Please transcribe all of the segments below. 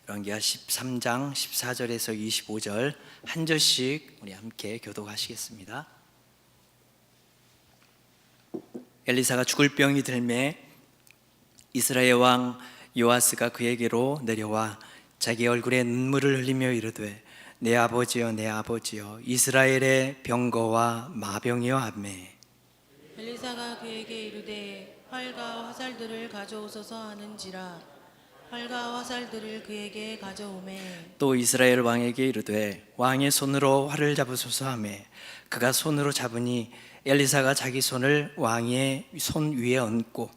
열왕기하 13장 14절에서 25절 한 절씩 우리 함께 교독하시겠습니다. 엘리사가 죽을 병이 들매 이스라엘 왕 요아스가 그에게로 내려와 자기 얼굴에 눈물을 흘리며 이르되 내 아버지여 내 아버지여 이스라엘의 병거와 마병이여 하매 엘리사가 그에게 이르되 활과 화살들을 가져오소서 하는지라 활과 화살들을 그에게 가져오매 또 이스라엘 왕에게 이르되 왕의 손으로 활을 잡으소서 하매 그가 손으로 잡으니 엘리사가 자기 손을 왕의 손 위에 얹고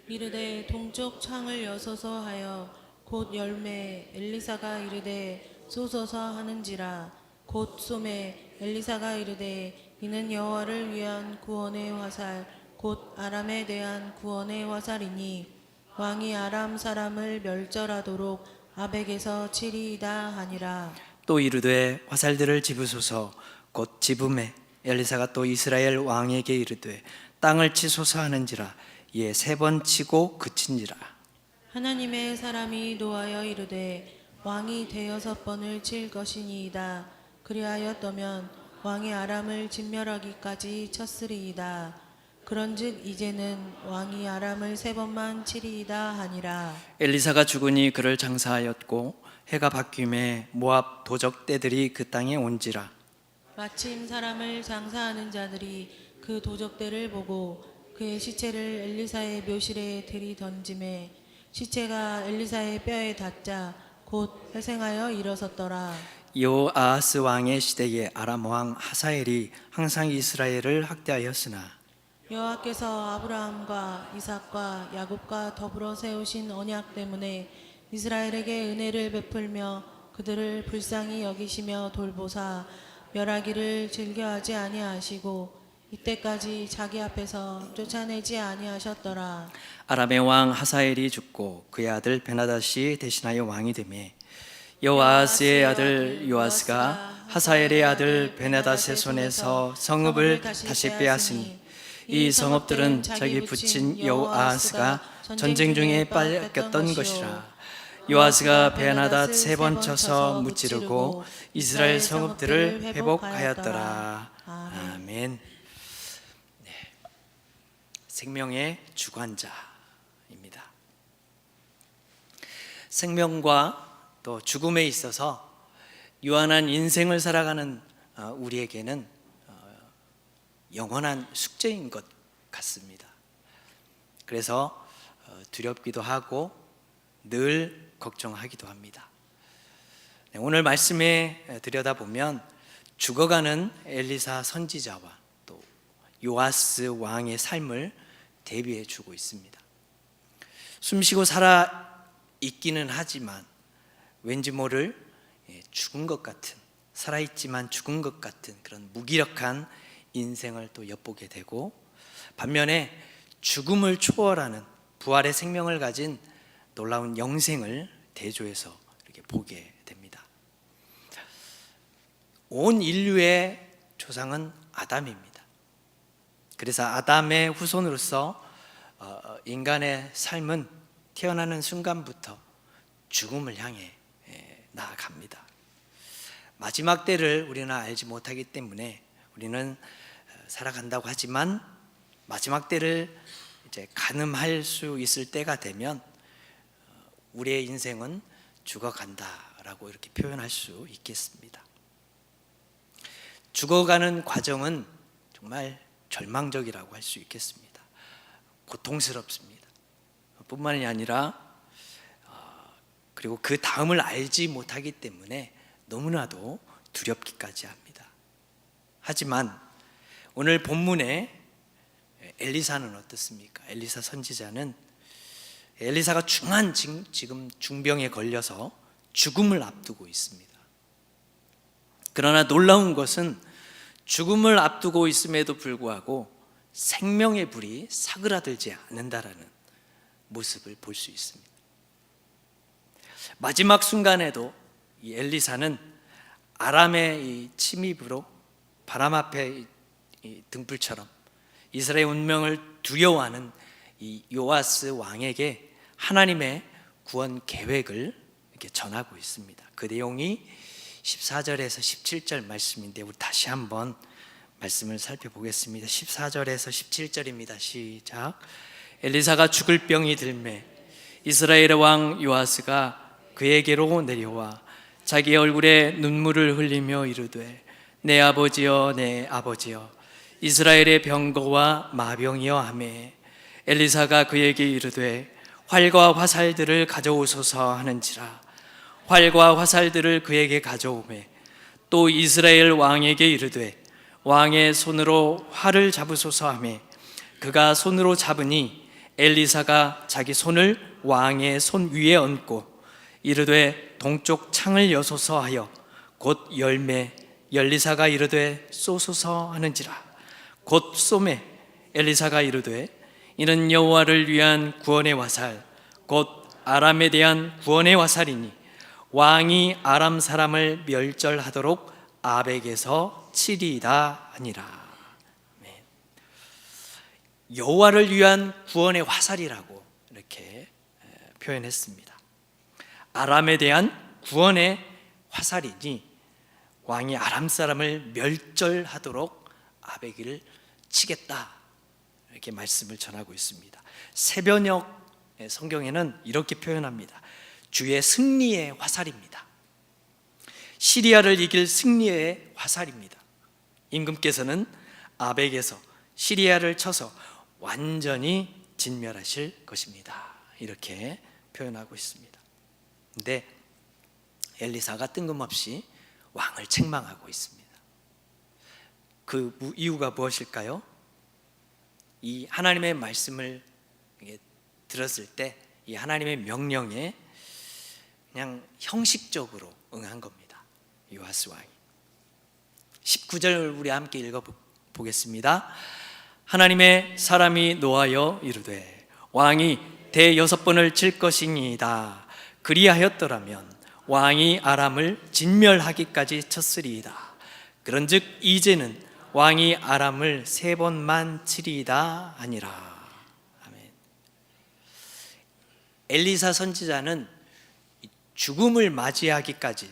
이르되 동쪽 창을 여소서 하여 곧 열매 엘리사가 이르되 쏘소서 하는지라 곧 쏘매 엘리사가 이르되 이는 여호와를 위한 구원의 화살 곧 아람에 대한 구원의 화살이니 왕이 아람 사람을 멸절하도록 아벡에서 치리이다 하니라. 또 이르되 화살들을 집으소서 곧 집음에 엘리사가 또 이스라엘 왕에게 이르되 땅을 치소서 하는지라 이에 3번 치고 그친지라. 하나님의 사람이 노하여 이르되 왕이 6번을 칠 것이니이다. 그리하였더면 왕이 아람을 진멸하기까지 쳤으리이다. 그런즉 이제는 왕이 아람을 3번만 치리이다 하니라. 엘리사가 죽으니 그를 장사하였고 해가 바뀌매 모압 도적대들이 그 땅에 온지라. 마침 사람을 장사하는 자들이 그 도적대를 보고 그의 시체를 엘리사의 묘실에 들이던지매 시체가 엘리사의 뼈에 닿자 곧 회생하여 일어섰더라. 요아스 왕의 시대에 아람 왕 하사엘이 항상 이스라엘을 학대하였으나 여호와께서 아브라함과 이삭과 야곱과 더불어 세우신 언약 때문에 이스라엘에게 은혜를 베풀며 그들을 불쌍히 여기시며 돌보사 멸하기를 즐겨하지 아니하시고 이때까지 자기 앞에서 쫓아내지 아니하셨더라. 아람의 왕 하사엘이 죽고 그의 아들 베나닷이 대신하여 왕이 되매 여호아스의 아들 요아스가 하사엘의 아들 베나닷의 손에서 성읍을 다시 빼앗으니 이 성읍들은 자기 부친 여호아스가 전쟁 중에 뺏겼던 것이라. 요아스가 베나닷 3번 쳐서 무찌르고 이스라엘 성읍들을 회복하였더라. 아멘. 네. 생명의 주관자입니다. 생명과 또 죽음에 있어서 유한한 인생을 살아가는 우리에게는 영원한 숙제인 것 같습니다. 그래서 두렵기도 하고 늘 걱정하기도 합니다. 오늘 말씀에 들여다보면 죽어가는 엘리사 선지자와 또 요아스 왕의 삶을 대비해 주고 있습니다. 숨쉬고 살아 있기는 하지만 왠지 모를 죽은 것 같은, 살아있지만 죽은 것 같은 그런 무기력한 인생을 또 엿보게 되고, 반면에 죽음을 초월하는 부활의 생명을 가진 놀라운 영생을 대조해서 이렇게 보게 됩니다. 온 인류의 조상은 아담입니다. 그래서 아담의 후손으로서 인간의 삶은 태어나는 순간부터 죽음을 향해 나아갑니다. 마지막 때를 우리는 알지 못하기 때문에 우리는 살아간다고 하지만 마지막 때를 이제 가늠할 수 있을 때가 되면 우리의 인생은 죽어간다라고 이렇게 표현할 수 있겠습니다. 죽어가는 과정은 정말 절망적이라고 할 수 있겠습니다. 고통스럽습니다. 뿐만이 아니라 그리고 그 다음을 알지 못하기 때문에 너무나도 두렵기까지 합니다. 하지만 오늘 본문에 엘리사는 어떻습니까? 엘리사 선지자는 엘리사가 지금 중병에 걸려서 죽음을 앞두고 있습니다. 그러나 놀라운 것은 죽음을 앞두고 있음에도 불구하고 생명의 불이 사그라들지 않는다라는 모습을 볼 수 있습니다. 마지막 순간에도 이 엘리사는 아람의 이 침입으로 바람 앞에 이 등불처럼 이스라엘 운명을 두려워하는 이 요아스 왕에게 하나님의 구원 계획을 이렇게 전하고 있습니다. 그 내용이 14절에서 17절 말씀인데 우리 다시 한번 말씀을 살펴보겠습니다. 14절에서 17절입니다. 시작. 엘리사가 죽을 병이 들매 이스라엘의 왕 요아스가 그에게로 내려와 자기 얼굴에 눈물을 흘리며 이르되 내 아버지여 내 아버지여 이스라엘의 병거와 마병이여 하매 엘리사가 그에게 이르되 활과 화살들을 가져오소서 하는지라. 활과 화살들을 그에게 가져오매 또 이스라엘 왕에게 이르되 왕의 손으로 활을 잡으소서 하매 그가 손으로 잡으니 엘리사가 자기 손을 왕의 손 위에 얹고 이르되 동쪽 창을 여소서 하여 곧 열매 엘리사가 이르되 쏘소서 하는지라. 곧 쏘매 엘리사가 이르되 이는 여호와를 위한 구원의 화살 곧 아람에 대한 구원의 화살이니 왕이 아람 사람을 멸절하도록 아벡에서 치리이다 하니라. 여호와를 위한 구원의 화살이라고 이렇게 표현했습니다. 아람에 대한 구원의 화살이니 왕이 아람 사람을 멸절하도록 아벡을 치겠다 이렇게 말씀을 전하고 있습니다. 새번역 성경에는 이렇게 표현합니다. 주의 승리의 화살입니다. 시리아를 이길 승리의 화살입니다. 임금께서는 아벡에서 시리아를 쳐서 완전히 진멸하실 것입니다. 이렇게 표현하고 있습니다. 근데 엘리사가 뜬금없이 왕을 책망하고 있습니다. 그 이유가 무엇일까요? 이 하나님의 말씀을 들었을 때 이 하나님의 명령에 그냥 형식적으로 응한 겁니다. 요아스 왕이. 19절 우리 함께 읽어보겠습니다. 하나님의 사람이 노하여 이르되 왕이 대여섯 번을 칠 것이니이다. 그리하였더라면 왕이 아람을 진멸하기까지 쳤으리이다. 그런즉 이제는 왕이 아람을 3번만 치리이다 하니라. 아멘. 엘리사 선지자는 죽음을 맞이하기까지,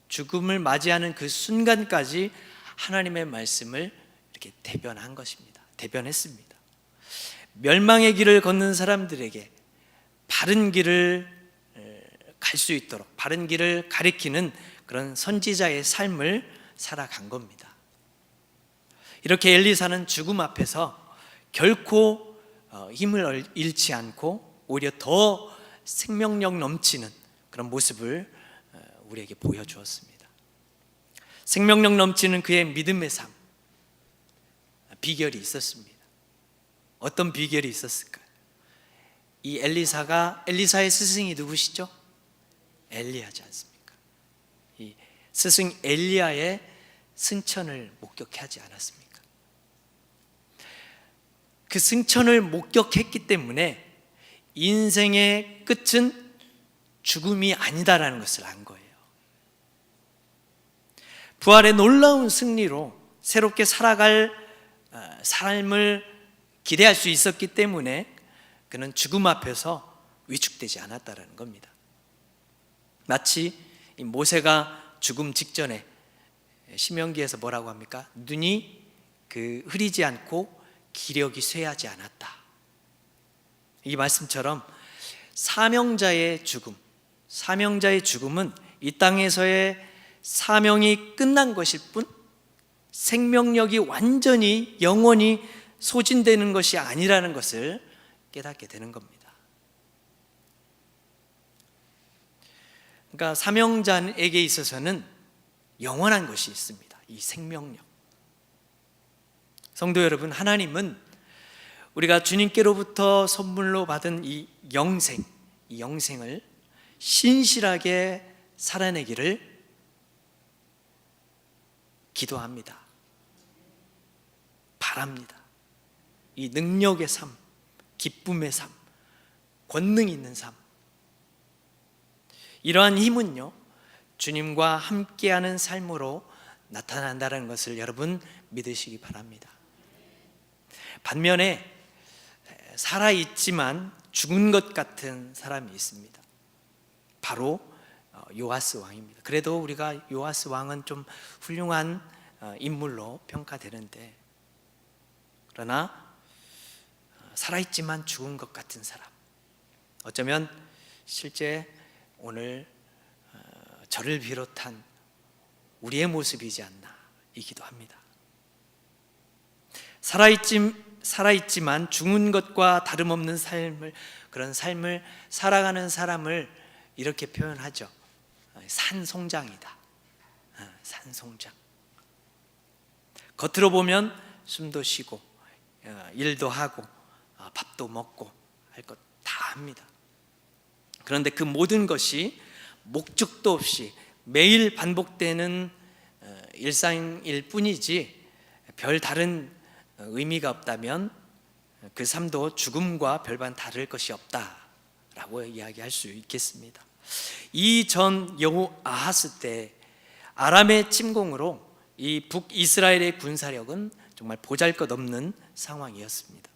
죽음을 맞이하는 그 순간까지 하나님의 말씀을 이렇게 대변한 것입니다. 대변했습니다. 멸망의 길을 걷는 사람들에게 바른 길을 갈 수 있도록 바른 길을 가리키는 그런 선지자의 삶을 살아간 겁니다. 이렇게 엘리사는 죽음 앞에서 결코 힘을 잃지 않고 오히려 더 생명력 넘치는 그런 모습을 우리에게 보여주었습니다. 생명력 넘치는 그의 믿음의 삶, 비결이 있었습니다. 어떤 비결이 있었을까요? 이 엘리사의 스승이 누구시죠? 엘리야지 않습니까? 이 스승 엘리야의 승천을 목격하지 않았습니까? 그 승천을 목격했기 때문에 인생의 끝은 죽음이 아니다라는 것을 안 거예요. 부활의 놀라운 승리로 새롭게 살아갈 삶을 기대할 수 있었기 때문에 그는 죽음 앞에서 위축되지 않았다라는 겁니다. 마치 모세가 죽음 직전에 신명기에서 뭐라고 합니까? 눈이 흐리지 않고 기력이 쇠하지 않았다. 이 말씀처럼 사명자의 죽음은 이 땅에서의 사명이 끝난 것일 뿐 생명력이 완전히 영원히 소진되는 것이 아니라는 것을 깨닫게 되는 겁니다. 그러니까 사명자에게 있어서는 영원한 것이 있습니다. 이 생명력. 성도 여러분, 하나님은 우리가 주님께로부터 선물로 받은 이 영생을 신실하게 살아내기를 기도합니다. 바랍니다. 이 능력의 삶, 기쁨의 삶, 권능 있는 삶, 이러한 힘은요 주님과 함께하는 삶으로 나타난다는 것을 여러분 믿으시기 바랍니다. 반면에 살아있지만 죽은 것 같은 사람이 있습니다. 바로 요아스 왕입니다. 그래도 우리가 요아스 왕은 좀 훌륭한 인물로 평가되는데, 그러나 살아있지만 죽은 것 같은 사람, 어쩌면 실제 오늘 저를 비롯한 우리의 모습이지 않나 이기도 합니다. 살아있지만 죽은 것과 다름없는 그런 삶을 살아가는 사람을 이렇게 표현하죠. 산송장이다. 산송장. 겉으로 보면 숨도 쉬고 일도 하고 밥도 먹고 할 것 다 합니다. 그런데 그 모든 것이 목적도 없이 매일 반복되는 일상일 뿐이지 별 다른 의미가 없다면 그 삶도 죽음과 별반 다를 것이 없다라고 이야기할 수 있겠습니다. 이전 여호아하스 때 아람의 침공으로 이 북이스라엘의 군사력은 정말 보잘것없는 상황이었습니다.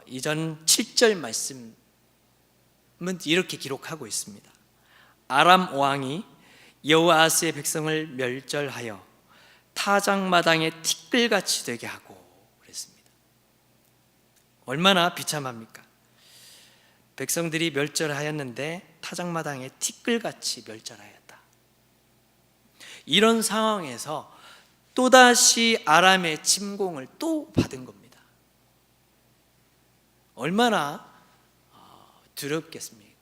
이전 7절 말씀은 이렇게 기록하고 있습니다. 아람 왕이 여호아하스의 백성을 멸절하여 타작마당에 티끌같이 되게 하고 그랬습니다. 얼마나 비참합니까? 백성들이 멸절하였는데 타작마당에 티끌같이 멸절하였다. 이런 상황에서 또다시 아람의 침공을 또 받은 겁니다. 얼마나 두렵겠습니까?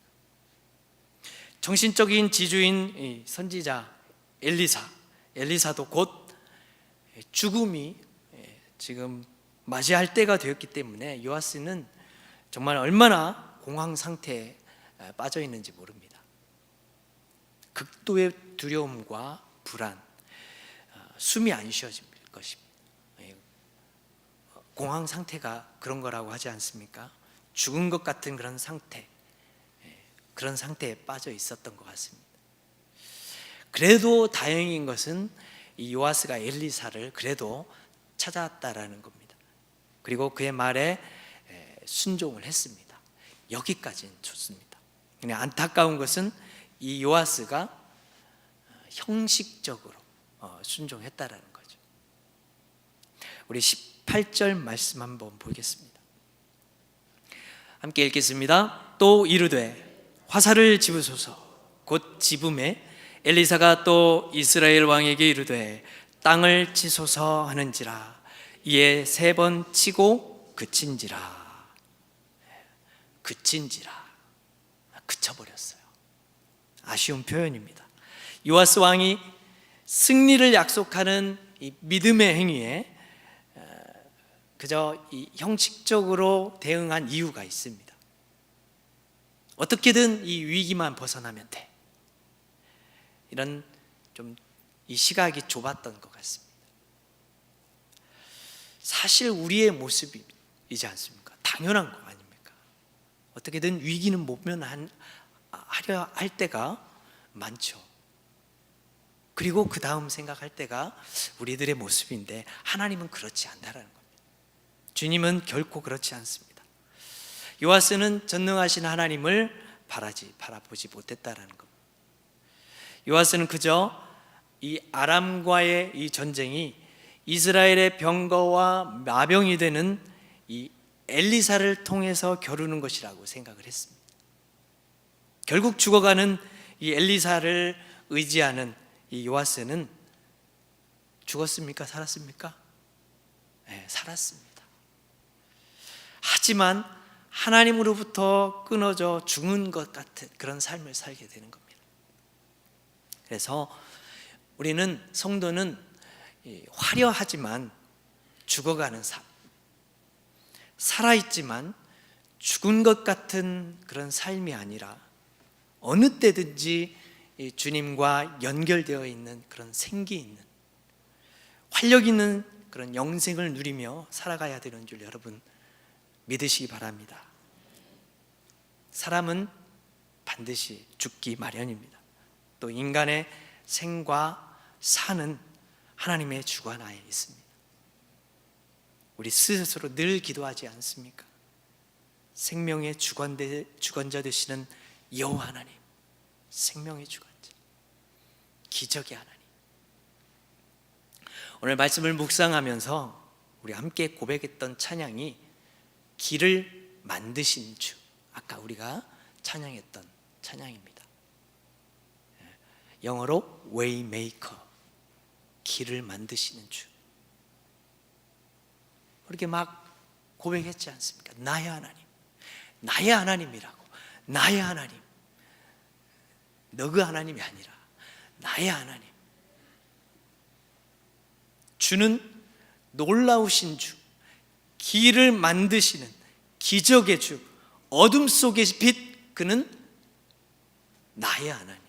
정신적인 지주인 선지자 엘리사도 곧 죽음이 지금 맞이할 때가 되었기 때문에 요아스는 정말 얼마나 공황 상태에 빠져 있는지 모릅니다. 극도의 두려움과 불안, 숨이 안 쉬어질 것입니다. 공황 상태가 그런 거라고 하지 않습니까? 죽은 것 같은 그런 상태, 그런 상태에 빠져 있었던 것 같습니다. 그래도 다행인 것은 이 요아스가 엘리사를 그래도 찾아왔다라는 겁니다. 그리고 그의 말에 순종을 했습니다. 여기까지는 좋습니다. 근데 안타까운 것은 이 요아스가 형식적으로 순종했다라는 거죠. 우리 18절 말씀 한번 보겠습니다. 함께 읽겠습니다. 또 이르되 화살을 집으소서. 곧 집음에 엘리사가 또 이스라엘 왕에게 이르되 땅을 치소서 하는지라. 이에 3번 치고 그친지라. 그쳐버렸어요. 아쉬운 표현입니다. 요아스 왕이 승리를 약속하는 이 믿음의 행위에 그저 이 형식적으로 대응한 이유가 있습니다. 어떻게든 이 위기만 벗어나면 돼. 이런 좀 이 시각이 좁았던 것 같습니다. 사실 우리의 모습이지 않습니까? 당연한 거 아닙니까? 어떻게든 위기는 모면하려 할 때가 많죠. 그리고 그 다음 생각할 때가 우리들의 모습인데 하나님은 그렇지 않다라는 겁니다. 주님은 결코 그렇지 않습니다. 요아스는 전능하신 하나님을 바라보지 못했다라는 겁니다. 요아스는 그저 이 아람과의 이 전쟁이 이스라엘의 병거와 마병이 되는 이 엘리사를 통해서 겨루는 것이라고 생각을 했습니다. 결국 죽어가는 이 엘리사를 의지하는 이 요아스는 죽었습니까? 살았습니까? 네, 살았습니다. 하지만 하나님으로부터 끊어져 죽은 것 같은 그런 삶을 살게 되는 겁니다. 그래서 우리는 성도는 화려하지만 죽어가는 삶, 살아있지만 죽은 것 같은 그런 삶이 아니라 어느 때든지 주님과 연결되어 있는 그런 생기 있는 활력 있는 그런 영생을 누리며 살아가야 되는 줄 여러분 믿으시기 바랍니다. 사람은 반드시 죽기 마련입니다. 또 인간의 생과 사는 하나님의 주관하에 있습니다. 우리 스스로 늘 기도하지 않습니까? 생명의 주관자 되시는 여호와 하나님, 생명의 주관자, 기적의 하나님. 오늘 말씀을 묵상하면서 우리 함께 고백했던 찬양이 길을 만드신 주, 아까 우리가 찬양했던 찬양입니다. 영어로 Waymaker, 길을 만드시는 주. 그렇게 막 고백했지 않습니까? 나의 하나님, 나의 하나님이라고. 나의 하나님, 너그 하나님이 아니라 나의 하나님. 주는 놀라우신 주, 길을 만드시는 기적의 주, 어둠 속의 빛, 그는 나의 하나님.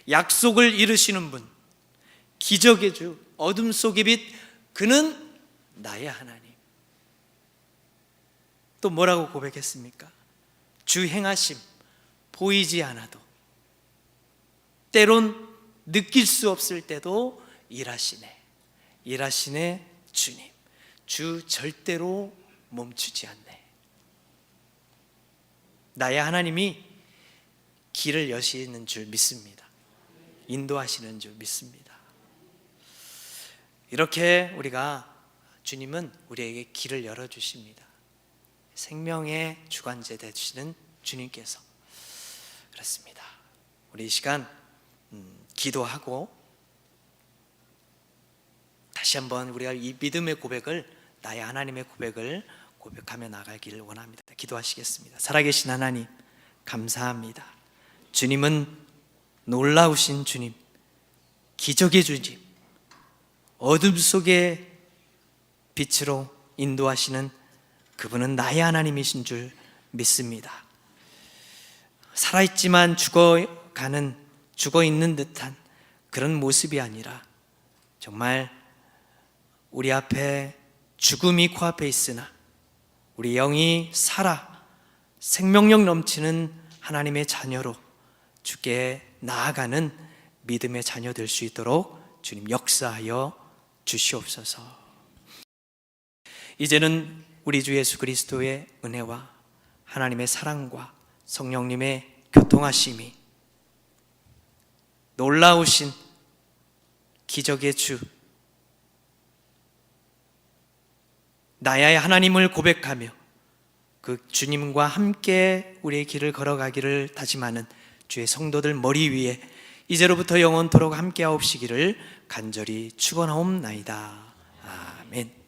약속을 이루시는 분, 기적의 주, 어둠 속의 빛, 그는 나의 하나님. 또 뭐라고 고백했습니까? 주 행하심 보이지 않아도, 때론 느낄 수 없을 때도 일하시네 주님. 주 절대로 멈추지 않네. 나의 하나님이 길을 여시는 줄 믿습니다. 인도하시는 줄 믿습니다. 이렇게 우리가, 주님은 우리에게 길을 열어주십니다. 생명의 주관자 되시는 주님께서. 그렇습니다. 우리 이 시간 기도하고 다시 한번 우리가 이 믿음의 고백을, 나의 하나님의 고백을 고백하며 나가기를 원합니다. 기도하시겠습니다. 살아계신 하나님, 감사합니다. 주님은 놀라우신 주님, 기적의 주님, 어둠 속에 빛으로 인도하시는 그분은 나의 하나님이신 줄 믿습니다. 살아있지만 죽어있는 듯한 그런 모습이 아니라, 정말 우리 앞에 죽음이 코앞에 있으나 우리 영이 살아 생명력 넘치는 하나님의 자녀로 주께 나아가는 믿음의 자녀 될 수 있도록 주님 역사하여 주시옵소서. 이제는 우리 주 예수 그리스도의 은혜와 하나님의 사랑과 성령님의 교통하심이, 놀라우신 기적의 주, 나의 하나님을 고백하며 그 주님과 함께 우리의 길을 걸어가기를 다짐하는 주의 성도들 머리 위에 이제로부터 영원토록 함께하옵시기를 간절히 축원하옵나이다. 아멘.